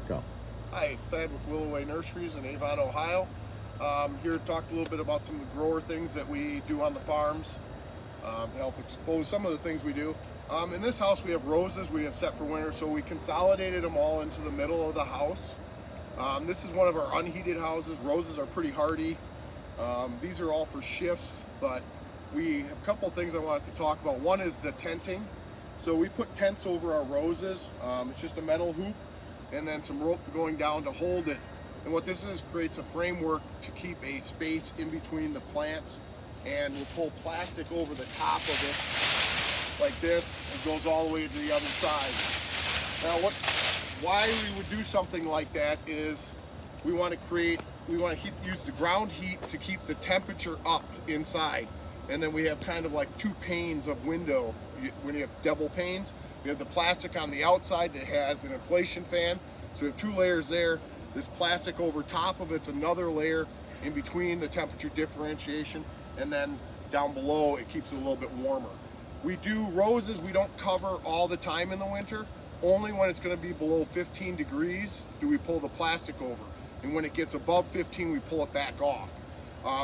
Go. Hi, it's Thad with Willow Way Nurseries in Avon, Ohio. Here to talk a little bit about some of the grower things that we do on the farms, to help expose some of the things we do. In this house we have roses we have set for winter, so we consolidated them all into the middle of the house. This is one of our unheated houses. Roses are pretty hardy. These are all for shifts, but we have a couple things I wanted to talk about. One is the tenting. So we put tents over our roses. It's just a metal hoop and then some rope going down to hold it. And what this is, creates a framework to keep a space in between the plants, and we'll pull plastic over the top of it like this. It goes all the way to the other side. Now why we would do something like that is we want to use the ground heat to keep the temperature up inside. And then we have kind of like two panes of window. When you have double panes, we have the plastic on the outside that has an inflation fan. So we have two layers there. This plastic over top of it's another layer in between the temperature differentiation. And then down below, it keeps it a little bit warmer. We do roses, we don't cover all the time in the winter. Only when it's going to be below 15 degrees do we pull the plastic over. And when it gets above 15, we pull it back off.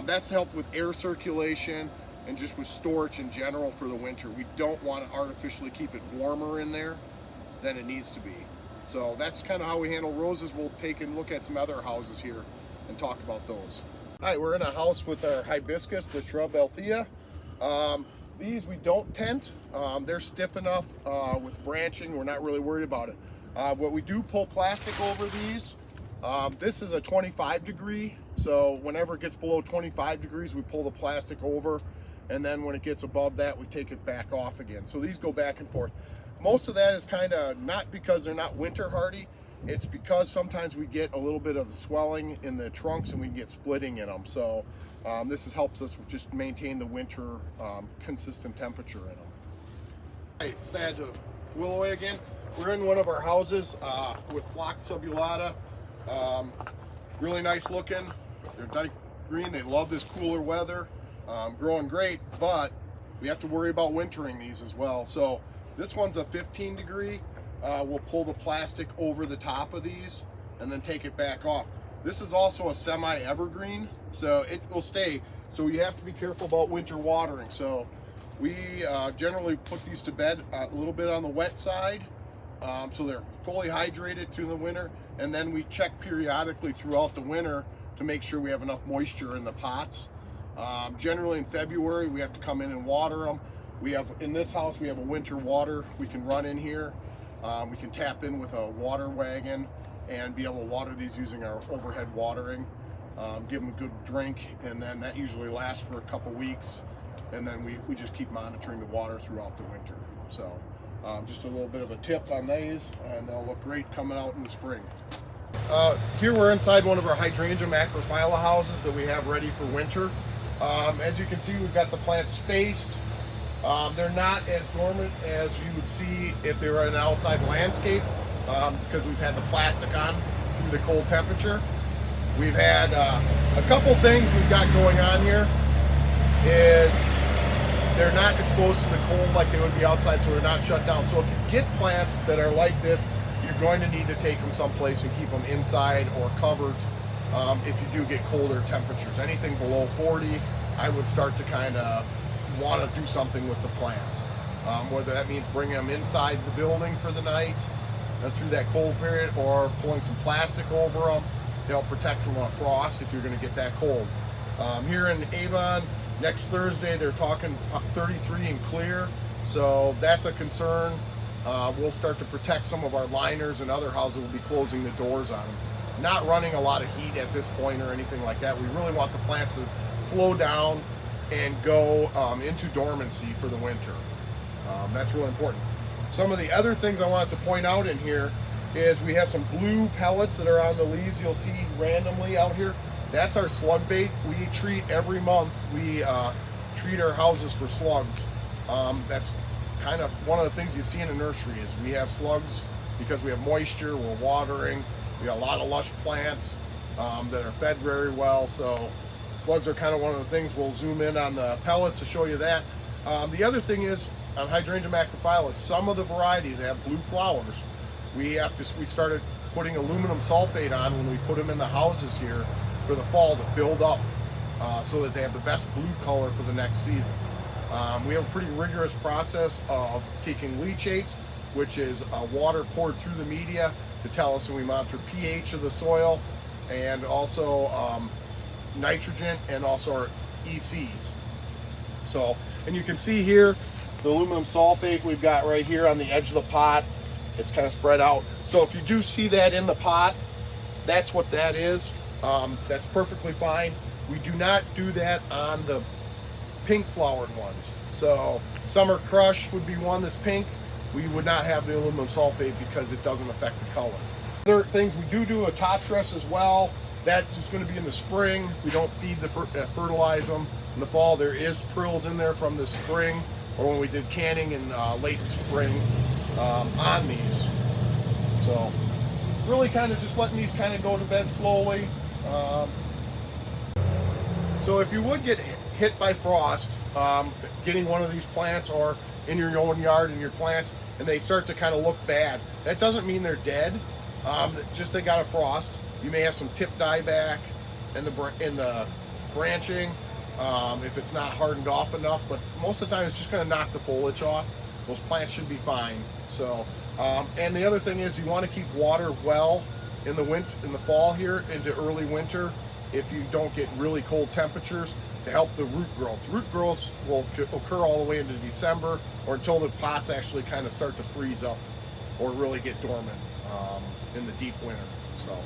That's to help with air circulation and just with storage in general for the winter. We don't want to artificially keep it warmer in there than it needs to be. So that's kind of how we handle roses. We'll take and look at some other houses here and talk about those. All right, we're in a house with our hibiscus, the shrub Althea. These we don't tent. They're stiff enough with branching. We're not really worried about it. What we do, pull plastic over these. This is a 25 degree. So whenever it gets below 25 degrees, we pull the plastic over. And then when it gets above that, we take it back off again. So these go back and forth. Most of that is kind of not because they're not winter hardy. It's because sometimes we get a little bit of the swelling in the trunks and we get splitting in them. So helps us just maintain the winter consistent temperature in them. All right, it's Thad to Willow Way again. We're in one of our houses with Phlox subulata. Really nice looking. They're dark green. They love this cooler weather. Growing great, but we have to worry about wintering these as well. So this one's a 15 degree. We'll pull the plastic over the top of these and then take it back off. This is also a semi-evergreen, so it will stay. So you have to be careful about winter watering. So we generally put these to bed a little bit on the wet side, so they're fully hydrated through the winter, and then we check periodically throughout the winter to make sure we have enough moisture in the pots. Generally in February, we have to come in and water them. In this house, we have a winter water we can run in here. We can tap in with a water wagon and be able to water these using our overhead watering. Give them a good drink, and then that usually lasts for a couple weeks. And then we just keep monitoring the water throughout the winter. So just a little bit of a tip on these, and they'll look great coming out in the spring. Here we're inside one of our hydrangea macrophylla houses that we have ready for winter. As you can see, we've got the plants spaced. They're not as dormant as you would see if they were in an outside landscape, because we've had the plastic on through the cold temperature. We've had a couple things we've got going on here is they're not exposed to the cold like they would be outside, so they're not shut down. So if you get plants that are like this, you're going to need to take them someplace and keep them inside or covered. If you do get colder temperatures, anything below 40, I would start to kind of want to do something with the plants. Whether that means bringing them inside the building for the night through that cold period, or pulling some plastic over them to help protect from a frost if you're going to get that cold. Here in Avon, next Thursday, they're talking 33 and clear, so that's a concern. We'll start to protect some of our liners, and other houses will be closing the doors on them. Not running a lot of heat at this point or anything like that. We really want the plants to slow down and go into dormancy for the winter. That's really important. Some of the other things I wanted to point out in here is we have some blue pellets that are on the leaves you'll see randomly out here. That's our slug bait. We treat every month. We treat our houses for slugs. That's kind of one of the things you see in a nursery is we have slugs because we have moisture, we're watering. We got a lot of lush plants that are fed very well, so slugs are kind of one of the things. We'll zoom in on the pellets to show you that. The other thing is on hydrangea macrophylla, some of the varieties have blue flowers. We started putting aluminum sulfate on when we put them in the houses here for the fall to build up so that they have the best blue color for the next season. We have a pretty rigorous process of taking leachates, which is water poured through the media to tell us when we monitor pH of the soil, and also nitrogen, and also our ECs. So, and you can see here the aluminum sulfate we've got right here on the edge of the pot. It's kind of spread out. So if you do see that in the pot, that's what that is. That's perfectly fine. We do not do that on the pink flowered ones. So Summer Crush would be one that's pink. We would not have the aluminum sulfate because it doesn't affect the color. Other things, we do a top dress as well. That's just going to be in the spring. We don't feed the fertilize them in the fall. There is prills in there from the spring, or when we did canning in late spring on these. So really kind of just letting these kind of go to bed slowly. So if you would get hit by frost, getting one of these plants or in your own yard and your plants, and they start to kind of look bad, that doesn't mean they're dead. Just they got a frost. You may have some tip dieback in the branching if it's not hardened off enough, but most of the time it's just going to knock the foliage off. Those plants should be fine. So, and the other thing is you want to keep water well in the fall here into early winter if you don't get really cold temperatures, to help the root growth. Root growth will occur all the way into December, or until the pots actually kind of start to freeze up or really get dormant in the deep winter. So.